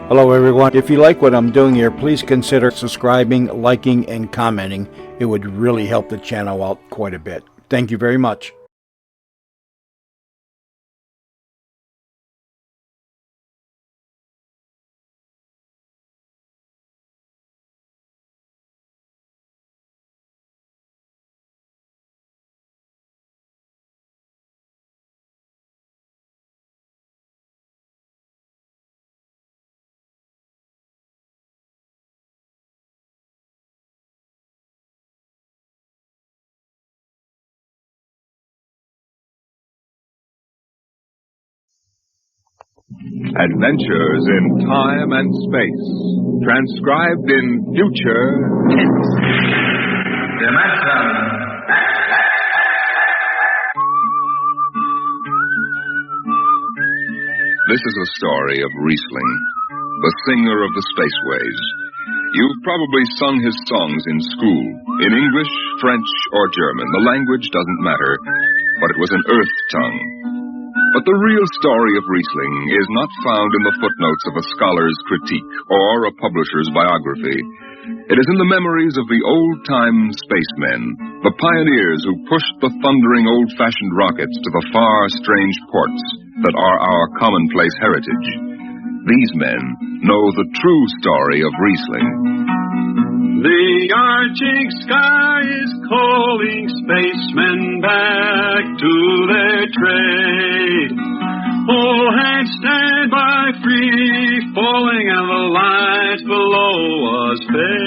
Hello, everyone. If you like what I'm doing here, please consider subscribing, liking, and commenting. It would really help the channel out quite a bit. Thank you very much. Adventures in time and space, transcribed in future tense. This is a story of Riesling, the singer of the spaceways. You've probably sung his songs in school, in English, French, or German. The language doesn't matter, but it was an earth tongue. But the real story of Riesling is not found in the footnotes of a scholar's critique or a publisher's biography. It is in the memories of the old-time spacemen, the pioneers who pushed the thundering old-fashioned rockets to the far, strange ports that are our commonplace heritage. These men know the true story of Riesling. The arching sky is calling spacemen back to their trade. All hands stand by, free falling, and the lights below us fade.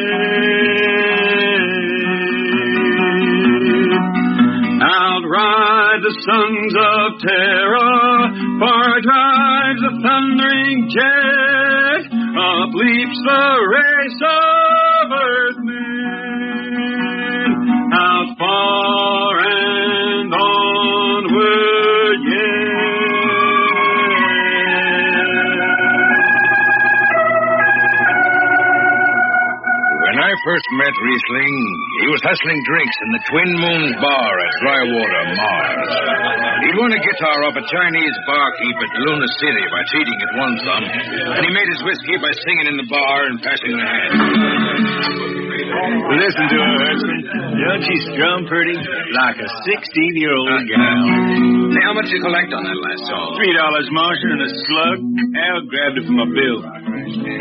Outride the sons of terror, far drives the thundering jet, up leaps the race of earthmen, out far and onward yet. When I first met Riesling, he was hustling drinks in the Twin Moons Bar at Drywater, Mars. He'd won a guitar off a Chinese barkeep at Luna City by cheating at one sum, and he made his whiskey by singing in the bar and passing the hat. Listen to her, Hudson. Don't she strum pretty? Like a 16-year-old gal. Say, how much you collect on that last song? $3, Martian, and a slug. Al grabbed it from my bill.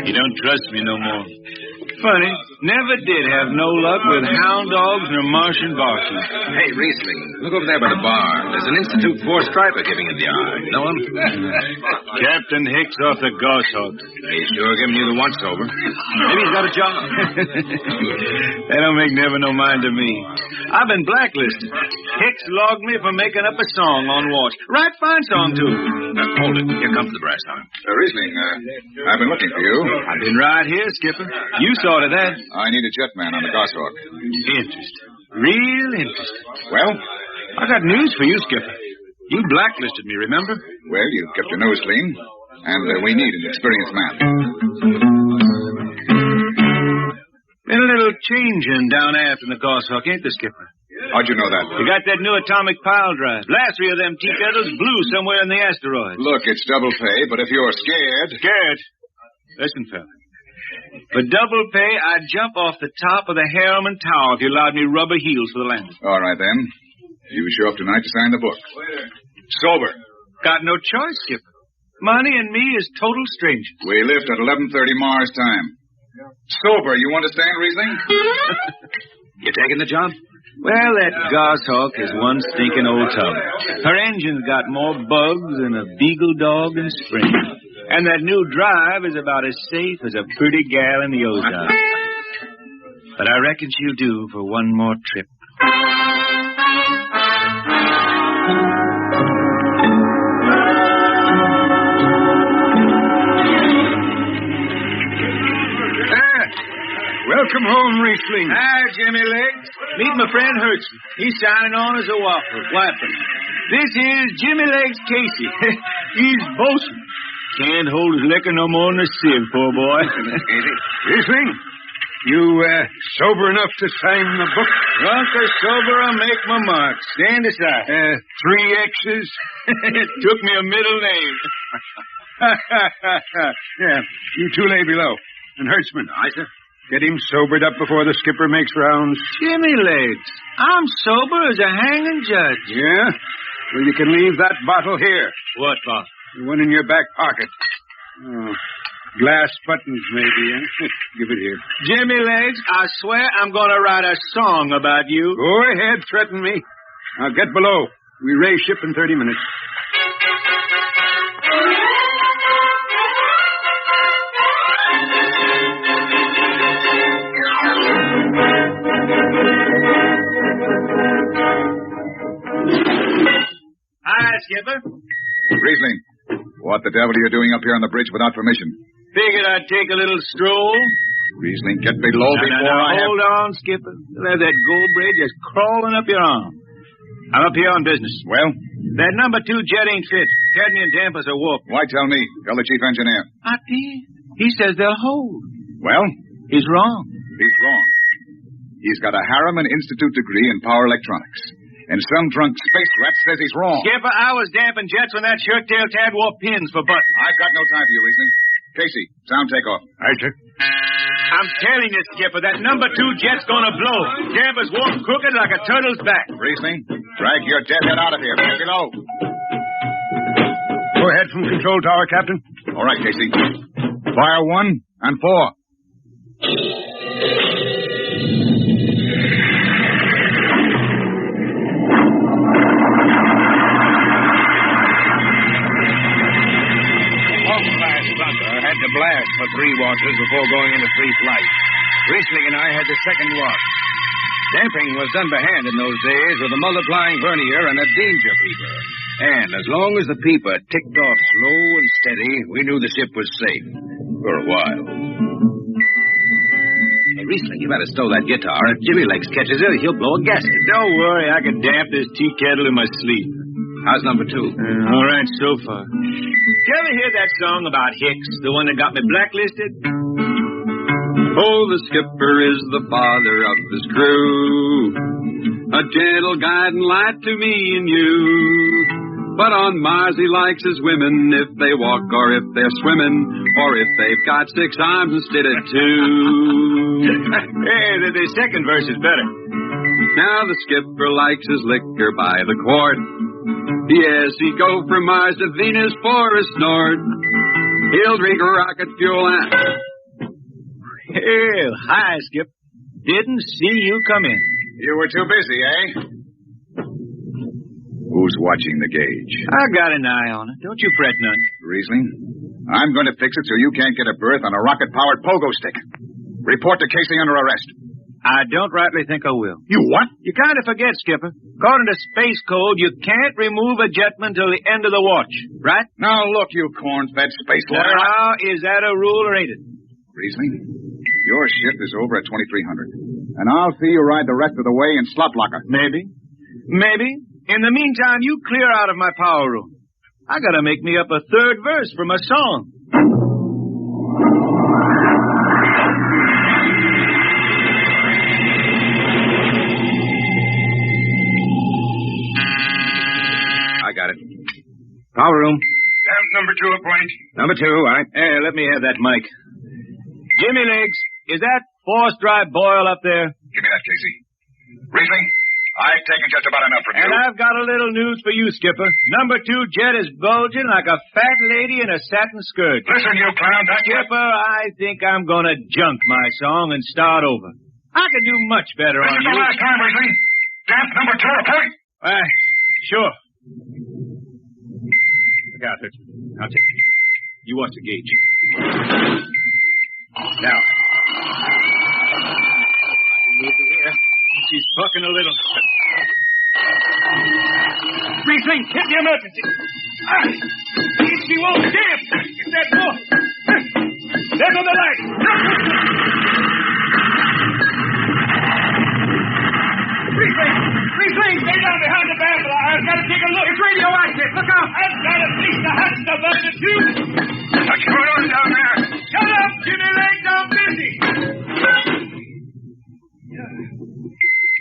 You don't trust me no more. Funny, never did have no luck with hound dogs nor Martian bosses. Hey, Riesling, look over there by the bar. There's an Institute 4 striper giving it the eye. Know him? Captain Hicks off the Goshawk. He's sure giving you the once-over. Maybe he's got a job. They don't make never no mind to me. I've been blacklisted. Hicks logged me for making up a song on watch. Right fine song, too. Hold it. Here comes the brass horn. Riesling, I've been looking for you. I've been right here, Skipper. You saw to that. I need a jetman on the Goshawk. Interesting. Real interesting. Well? I got news for you, Skipper. You blacklisted me, remember? Well, you kept your nose clean, and we need an experienced man. Been a little changing down aft in the Goshawk, ain't there, Skipper? How'd you know that? You got that new atomic pile drive. Last 3 of them tea kettles blew somewhere in the asteroids. Look, it's double pay, but if you're scared... Scared? Listen, fella. For double pay, I'd jump off the top of the Harriman Tower if you allowed me rubber heels for the landing. All right, then. You show up tonight to sign the book. Sober. Got no choice, Skipper. Money and me is total strangers. We lift at 11:30 Mars time. Sober, you understand, Riesling? You taking the job? Well, that Goshawk is one stinking old tub. Her engine's got more bugs than a beagle dog in spring. And that new drive is about as safe as a pretty gal in the ozone. But I reckon she'll do for one more trip. Welcome home, Riesling. Hi, Jimmy Legs. Meet my friend Hudson. He's signing on as a wiping. This here's Jimmy Legs Casey. He's bosun. Can't hold his liquor no more than a sieve, poor boy. Riesling, you sober enough to sign the book? Drunk or sober, I make my mark. Stand aside. 3 X's? It took me a middle name. Yeah, you two lay below. And Hertzman. Aye, sir. Get him sobered up before the skipper makes rounds. Jimmy Legs, I'm sober as a hanging judge. Yeah? Well, you can leave that bottle here. What bottle? The one in your back pocket. Oh, glass buttons, maybe, eh? Give it here. Jimmy Legs, I swear I'm going to write a song about you. Go ahead, threaten me. Now get below. We raise ship in 30 minutes. Hi, Skipper. Riesling, what the devil are you doing up here on the bridge without permission? Figured I'd take a little stroll. Riesling, get below before I have... Hold on, Skipper. You'll have that gold braid just crawling up your arm. I'm up here on business. Well? That number 2 jet ain't fit. Cadmium dampers are warped. Why tell me? Tell the chief engineer. I did. He says they'll hold. Well? He's wrong. He's wrong. He's got a Harriman Institute degree in power electronics. And some drunk space rat says he's wrong. Skipper, I was damping jets when that shirt-tail Tad wore pins for buttons. I've got no time for you, Riesling. Casey, sound takeoff. Aye, sir. I'm telling you, Skipper, that number 2 jet's gonna blow. Dampers warped crooked like a turtle's back. Riesling, drag your deadhead out of here. Get below. Go ahead from control tower, Captain. All right, Casey. Fire 1 and 4. Had to blast for 3 watches before going into free flight. Riesling and I had the second watch. Damping was done by hand in those days with a multiplying vernier and a danger peeper. And as long as the peeper ticked off slow and steady, we knew the ship was safe. For a while. Hey, Riesling, you better stow that guitar. If Jimmy Legs catches it, he'll blow a gasket. Don't worry, I can damp this tea kettle in my sleep. How's number 2? All right, so far. You ever hear that song about Hicks, the one that got me blacklisted? Oh, the skipper is the father of his crew, a gentle guiding light to me and you. But on Mars he likes his women if they walk or if they're swimming, or if they've got 6 arms instead of 2. Hey, the second verse is better. Now the skipper likes his liquor by the quart. Yes, he'd go from Mars to Venus for a snort. He'll drink rocket fuel and... Hell, hi, Skip. Didn't see you come in. You were too busy, eh? Who's watching the gauge? I got an eye on it. Don't you fret none. Riesling, I'm going to fix it so you can't get a berth on a rocket-powered pogo stick. Report to Casey under arrest. I don't rightly think I will. You what? You kind of forget, Skipper. According to Space Code, you can't remove a jetman till the end of the watch, right? Now, look, you corn-fed space lawyer. Now, is that a rule or ain't it? Riesling, your shift is over at 2300. And I'll see you ride the rest of the way in slot locker. Maybe. In the meantime, you clear out of my power room. I gotta make me up a third verse for my song. I got it. Power room. Damp number 2 a point. Number 2, all right. Hey, let me have that mic. Jimmy Legs, is that forced dry boil up there? Give me that, Casey. Riesling, I've taken just about enough from you. And I've got a little news for you, Skipper. Number 2 jet is bulging like a fat lady in a satin skirt. Listen, you clown. Skipper, I think I'm gonna junk my song and start over. I could do much better on This is you. the last time, Riesling. Damp number 2 a point. Sure. Look out, Hertzman. I'll take it. You watch the gauge. Now. Move to here. She's bucking a little. Riesling, hit the emergency. She won't damp. Get that more. There go the light. Riesling, stay down behind the baffle. I've got to take a look. It's radioactive. Look out. I've got a piece of hot stuff under the tube. What's going on down there? Shut up, Jimmy Legs. I'm busy.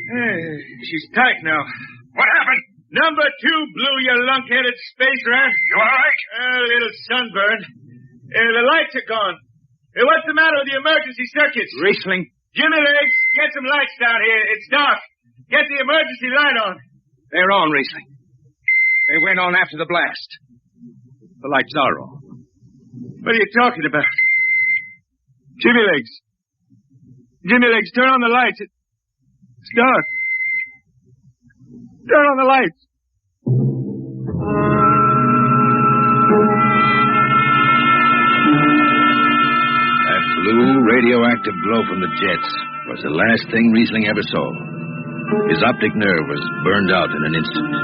Hey, she's tight now. What happened? Number 2 blew, you lunk-headed space rat. You all right? A little sunburn. The lights are gone. What's the matter with the emergency circuits? Riesling. Jimmy Legs, get some lights down here. It's dark. Get the emergency light on. They're on, Riesling. They went on after the blast. The lights are on. What are you talking about? Jimmy Legs. Jimmy Legs, turn on the lights. It's dark. Turn on the lights. That blue radioactive glow from the jets was the last thing Riesling ever saw. His optic nerve was burned out in an instant.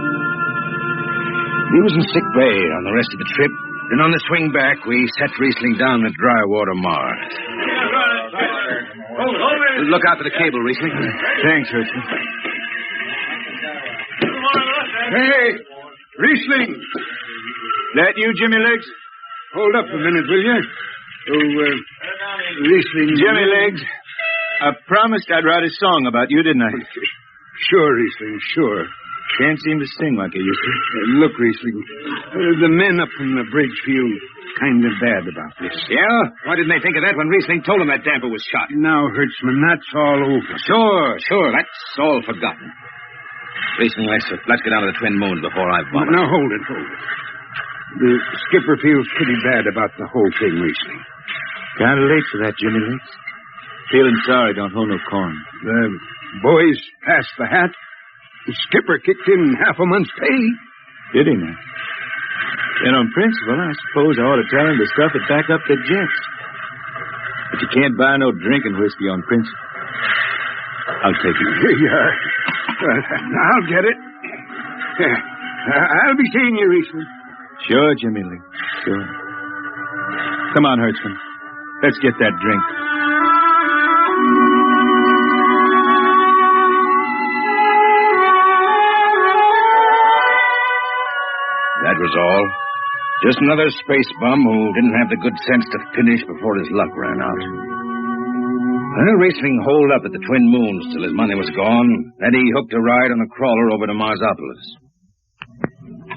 He was in sick bay on the rest of the trip. Then on the swing back, we set Riesling down at Drywater Mars. Look out for the cable, Riesling. Thanks, Hertzman. Hey, Riesling. That you, Jimmy Legs? Hold up a minute, will you? Riesling. Jimmy Legs, I promised I'd write a song about you, didn't I? Sure, Riesling, sure. Can't seem to sing like I used to. Look, Riesling, the men up in the bridge feel kind of bad about this. Yeah? Why didn't they think of that when Riesling told them that damper was shot? Now, Hertzman, that's all over. Sure. That's all forgotten. Riesling, let's get down to the Twin Moons before I vomit. Now, hold it. The skipper feels pretty bad about the whole thing, Riesling. Kind of late for that, Jimmy Legs. Feeling sorry, don't hold no corn. The boys passed the hat. The skipper kicked in half a month's pay. Did he now? Then on principle, I suppose I ought to tell him to stuff it back up the jets. But you can't buy no drinking whiskey on principle. I'll take it. Here you are. I'll get it. I'll be seeing you, Riesling. Sure, Jimmy Lee. Sure. Come on, Hertzman. Let's get that drink. That was all. Just another space bum who didn't have the good sense to finish before his luck ran out. Well, Riesling holed up at the Twin Moons till his money was gone. Then he hooked a ride on a crawler over to Marsopolis.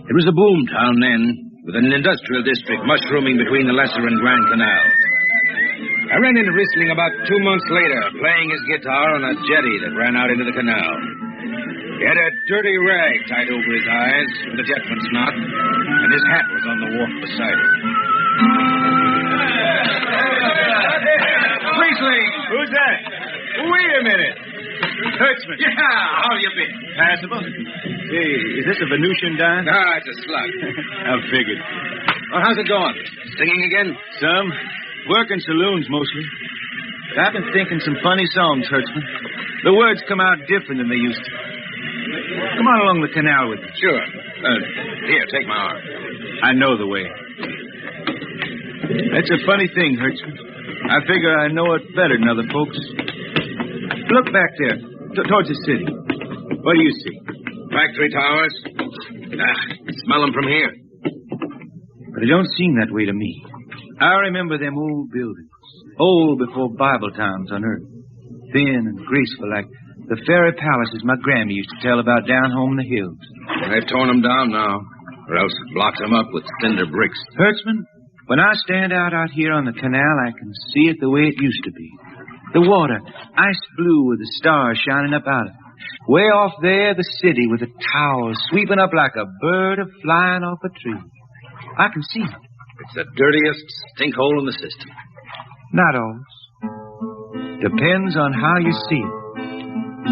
It was a boom town then, with an industrial district mushrooming between the Lesser and Grand Canal. I ran into Riesling about 2 months later, playing his guitar on a jetty that ran out into the canal. He had a dirty rag tied over his eyes with a jetman's knot, and his hat was on the wharf beside him. Riesling! Who's that? Wait a minute. Hertzman. Yeah, how you been? Passable. Hey, is this a Venusian dime? Ah, it's a slug. I figured. Well, how's it going? Singing again? Some. Working saloons, mostly. But I've been thinking some funny songs, Hertzman. The words come out different than they used to. Come on along the canal with me. Sure. Here, take my arm. I know the way. That's a funny thing, Hertzman. I figure I know it better than other folks. Look back there, towards the city. What do you see? Factory towers. Smell them from here. But it don't seem that way to me. I remember them old buildings, old before Bible times on earth, thin and graceful like the fairy palaces my Grammy used to tell about down home in the hills. They've torn them down now, or else blocked them up with cinder bricks. Hertzman, when I stand out here on the canal, I can see it the way it used to be. The water, ice blue with the stars shining up out of it. Way off there, the city with the towers sweeping up like a bird flying off a tree. I can see it. It's the dirtiest stinkhole in the system. Not always. Depends on how you see it.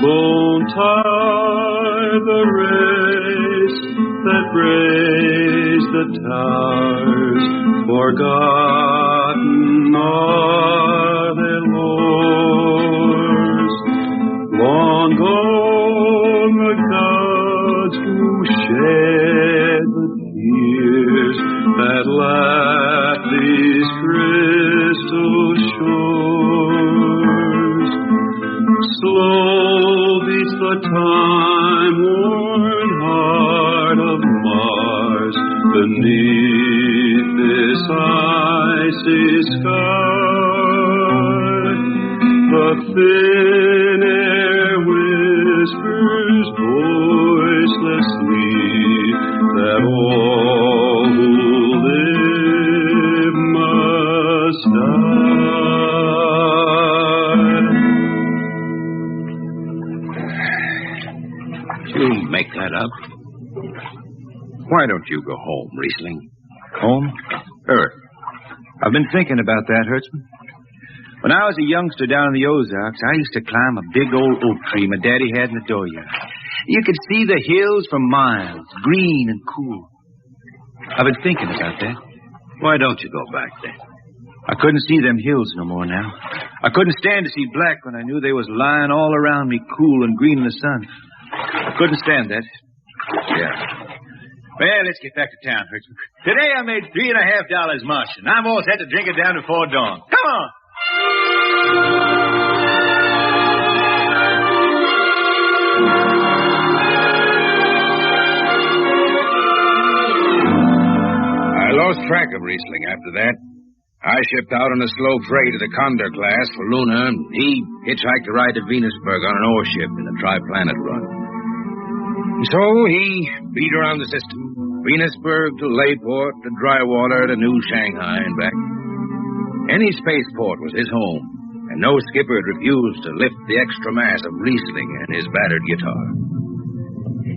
Bone tie the race that raised the towers, forgotten are their lores. Long gone the gods who shed the tears that lap these crystal shores. Slow beats the time-worn heart of Mars beneath this icy sky. The thin air whispers voicelessly that up. Why don't you go home, Riesling? Home? I've been thinking about that, Hertzman. When I was a youngster down in the Ozarks, I used to climb a big old oak tree my daddy had in the dooryard. You could see the hills for miles, green and cool. I've been thinking about that. Why don't you go back then? I couldn't see them hills no more now. I couldn't stand to see black when I knew they was lying all around me, cool and green in the sun. I couldn't stand that. Yeah. Well, let's get back to town, Hertzman. Today I made $3.50 mush, and I'm all set to drink it down before dawn. Come on! I lost track of Riesling after that. I shipped out on a slow freight of the Condor class for Luna, and he hitchhiked a ride to Venusburg on an ore ship in the Triplanet run. And so he beat around the system. Venusburg to Layport to Drywater to New Shanghai and back. Any spaceport was his home, and no skipper had refused to lift the extra mass of Riesling and his battered guitar.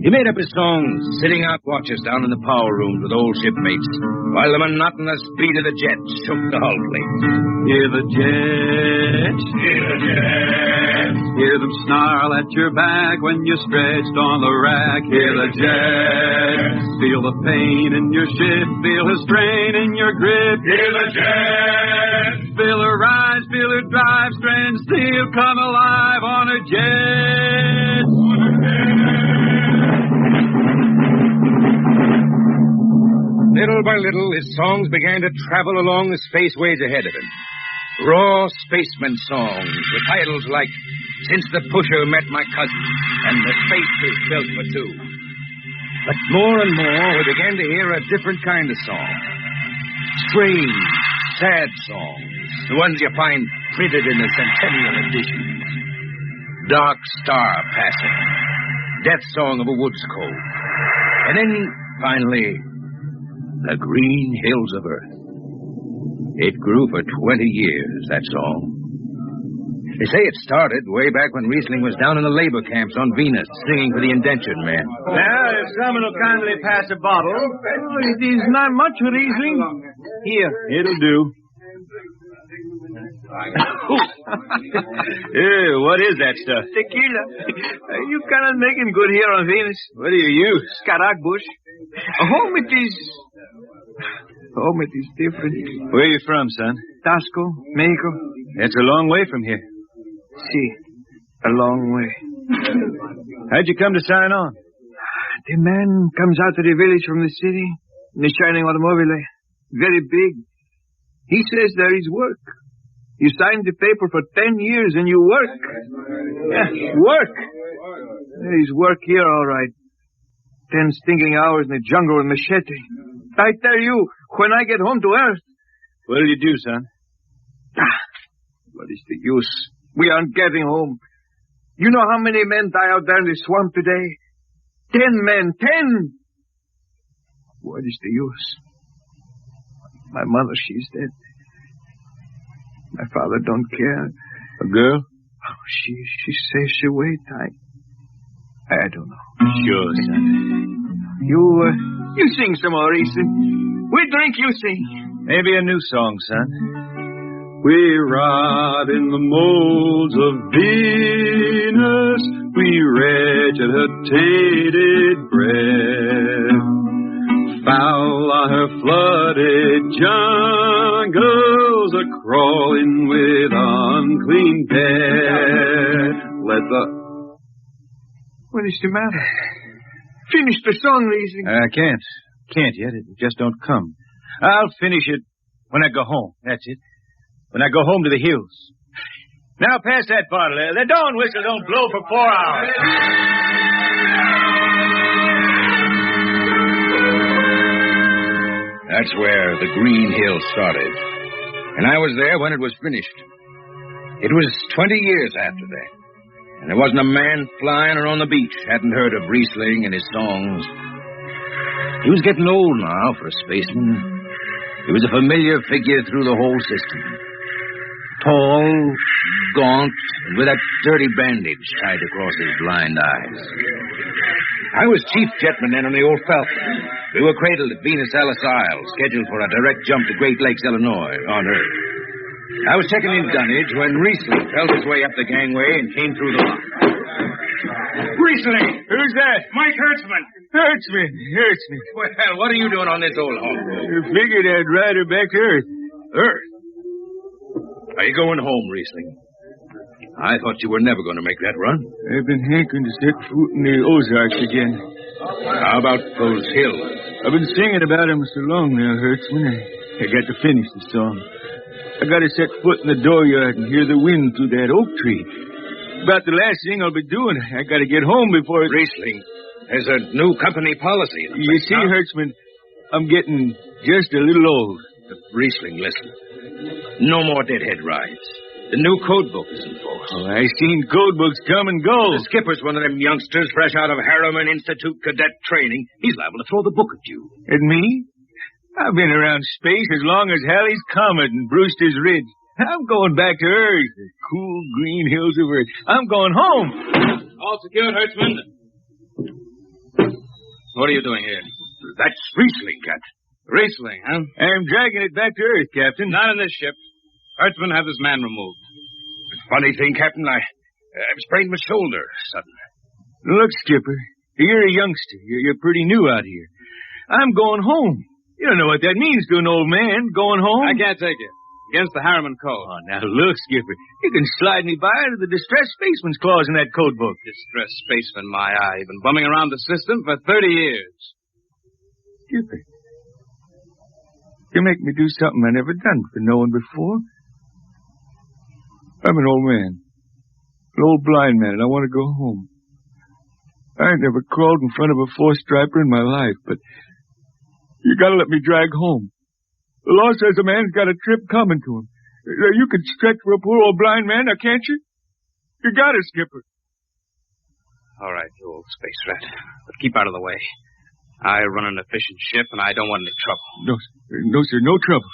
He made up his songs, sitting out watches down in the power rooms with old shipmates, while the monotonous beat of the jets shook the hull plates. Hear the jets, hear the jets, hear them snarl at your back when you're stretched on the rack. Hear the jets, feel the pain in your ship, feel the strain in your grip. Hear the jets, feel her rise, feel her drive, strands steel come alive on a jet. Little by little, his songs began to travel along the spaceways ahead of him. Raw spaceman songs with titles like Since the Pusher Met My Cousin and The Space Is Built for Two. But more and more, we began to hear a different kind of song. Strange, sad songs. The ones you find printed in the centennial editions. Dark Star Passing. Death Song of a Woods Cove. And then, finally, The Green Hills of Earth. It grew for 20 years, that song. They say it started way back when Riesling was down in the labor camps on Venus, singing for the indentured men. Now, if someone will kindly pass a bottle. It is not much, Riesling. Here, it'll do. What is that stuff? Tequila. You cannot make him good here on Venus. What do you use? Carac bush. Home it is different. Where are you from, son? Tasco, Mexico. It's a long way from here. See, a long way. How'd you come to sign on? The man comes out to the village from the city in the shining automobile. Very big. He says there is work. You sign the paper for 10 years and you work. Yeah, work. There is work here, all right. 10 stinking hours in the jungle with machete. I tell you, when I get home to Earth... What'll you do, son? What is the use? We aren't getting home. You know how many men die out there in the swamp today? 10 men. 10! What is the use? My mother, she's dead. My father don't care. A girl? Oh, she says she wait. I don't know. Sure, son. You sing some more, Ethan. We drink, you sing. Maybe a new song, son. We rot in the molds of Venus. We regurgitated bread. Foul are her flooded jungles, a-crawling with unclean dead. What is the matter? Finish the song, Riesling. I can't. Can't yet. It just don't come. I'll finish it when I go home. That's it. When I go home to the hills. Now pass that bottle. The dawn whistle don't blow for 4 hours. That's where the Green Hills started. And I was there when it was finished. It was 20 years after that. And there wasn't a man flying or on the beach hadn't heard of Riesling and his songs. He was getting old now for a spaceman. He was a familiar figure through the whole system. Tall, gaunt, and with that dirty bandage tied across his blind eyes. I was chief jetman then on the old Falcon. We were cradled at Venus Ellis Isle, scheduled for a direct jump to Great Lakes, Illinois, on Earth. I was checking in dunnage when Riesling felt his way up the gangway and came through the lock. Riesling! Who's that? Mike Hertzman. Hertzman. Well, what are you doing on this old hog? I figured I'd ride her back to Earth. Earth? Are you going home, Riesling? I thought you were never going to make that run. I've been hankering to set foot in the Ozarks again. How about those hills? I've been singing about them so long now, Hertzman. I got to finish the song. I got to set foot in the dooryard and hear the wind through that oak tree. About the last thing I'll be doing. I got to get home before... Riesling, there's a new company policy. You see, Hertzman, I'm getting just a little old. Riesling, listen. No more deadhead rides. The new code book is in force. Oh, I seen code books come and go. The skipper's one of them youngsters fresh out of Harriman Institute cadet training. He's liable to throw the book at you. At me? I've been around space as long as Halley's Comet and Brewster's Ridge. I'm going back to Earth, the cool green hills of Earth. I'm going home. All secured, Hertzman. What are you doing here? That's Riesling, Captain. Riesling, huh? I'm dragging it back to Earth, Captain. Not in this ship. Hertzman, have this man removed. Funny thing, Captain, I've sprained my shoulder suddenly. Look, Skipper, you're a youngster. You're pretty new out here. I'm going home. You don't know what that means to an old man, going home. I can't take it. Against the Harriman Code. Oh, now look, Skipper. You can slide me by to the distressed spaceman's clause in that code book. Distressed spaceman, my eye. You've been bumming around the system for 30 years. Skipper, you make me do something I never done for no one before. I'm an old man. An old blind man, and I want to go home. I ain't never crawled in front of a four-striper in my life, but you gotta let me drag home. The law says a man's got a trip coming to him. You can stretch for a poor old blind man, now can't you? You got it, Skipper. All right, you old space rat. But keep out of the way. I run an efficient ship, and I don't want any trouble. No, sir, no trouble.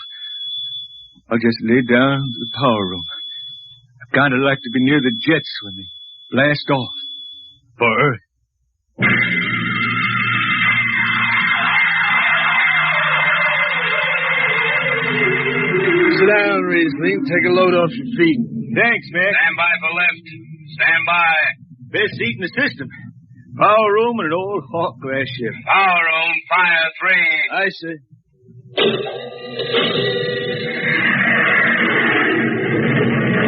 I'll just lay down in the power room. I kind of like to be near the jets when they blast off. For Earth. Sit down, Riesling. Take a load off your feet. Thanks, Mac. Stand by for lift. Stand by. Best seat in the system. Power room and an old Hawk class ship. Power room, fire 3. I see.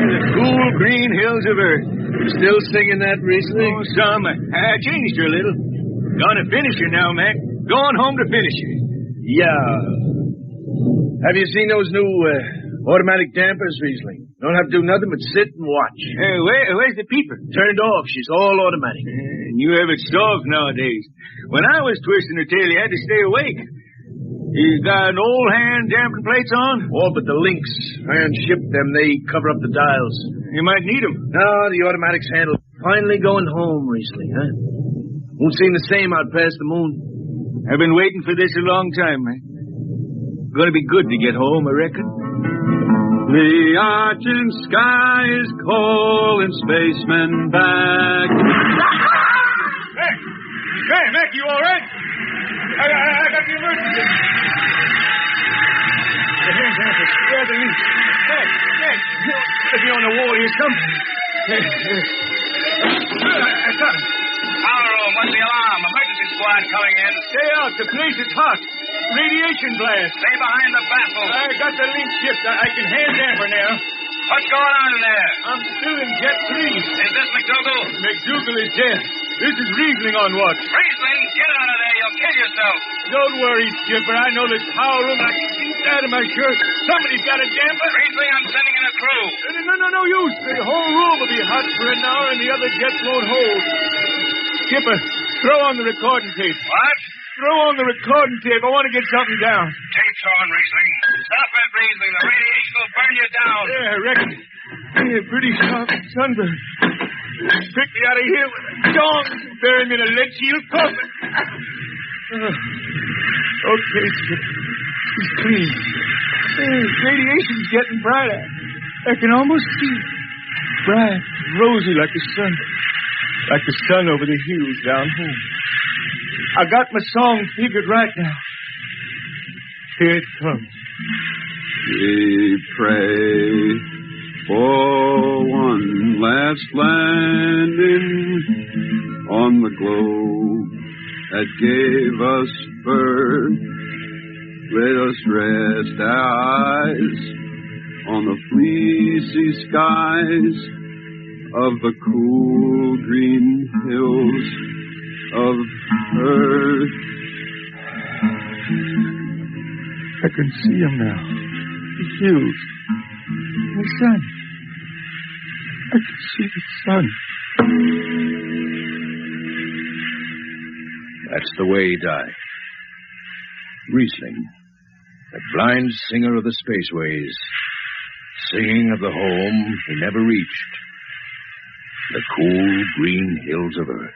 The cool green hills of Earth. You still singing that, Riesling? Oh, some. I changed her a little. Gonna finish her now, Mac. Going home to finish her. Yeah. Have you seen those new automatic dampers, Riesling? Don't have to do nothing but sit and watch. Where's the peeper? Turned off. She's all automatic. And you have it soft nowadays. When I was twisting her tail, you had to stay awake. You got an old hand damping plates on? All but the links. Iron shipped them. They cover up the dials. You might need them. No, the automatics handle. Finally going home, Riesling, huh? Won't seem the same out past the moon. I've been waiting for this a long time, man. Gonna be good to get home, I reckon. The arching sky is calling spacemen back. Hey, Mac, you all right? I got the emergency. The hand dampers. Where are the links? Mac, let me on the wall here, something. I got him. Power room, what's the alarm? Emergency squad coming in. Stay out. The place is hot. Radiation blast. Stay behind the baffle. I got the link shipped. I can hand damper now. What's going on in there? I'm still in Jet 3. Is this McDougal? McDougal is dead. This is Riesling on watch. Riesling, get out of there. You'll kill yourself. Don't worry, Skipper. I know this power room. I can see that in my shirt. Somebody's got a damper. Riesling, I'm sending in a crew. No use. The whole room will be hot for an hour and the other jets won't hold. Skipper, throw on the recording tape. What? Throw on the recording tape. I want to get something down. Tape's on, Riesling. Stop it, Riesling. The radiation will burn you down. Yeah, I reckon. Yeah, pretty sharp sunburn. Pick me out of here with a dong. Bury me in a lead shield coffin. Okay, Skipper. He's clean. Radiation's getting brighter. I can almost see it. Bright, rosy like the sun. Like the sun over the hills down home. I got my song figured right now. Here it comes. We pray for one last landing on the globe that gave us birth. Let us rest our eyes on the fleecy skies of the cool green hills of earth. I can see him now. The hills. The sun. I can see the sun. That's the way he died. Riesling, the blind singer of the spaceways, singing of the home he never reached, the cool green hills of Earth.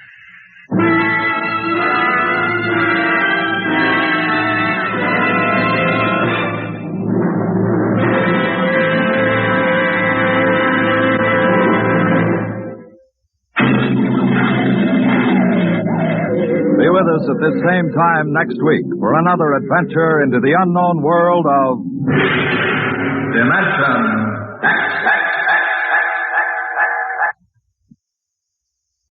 Be with us at this same time next week for another adventure into the unknown world of Dimension X.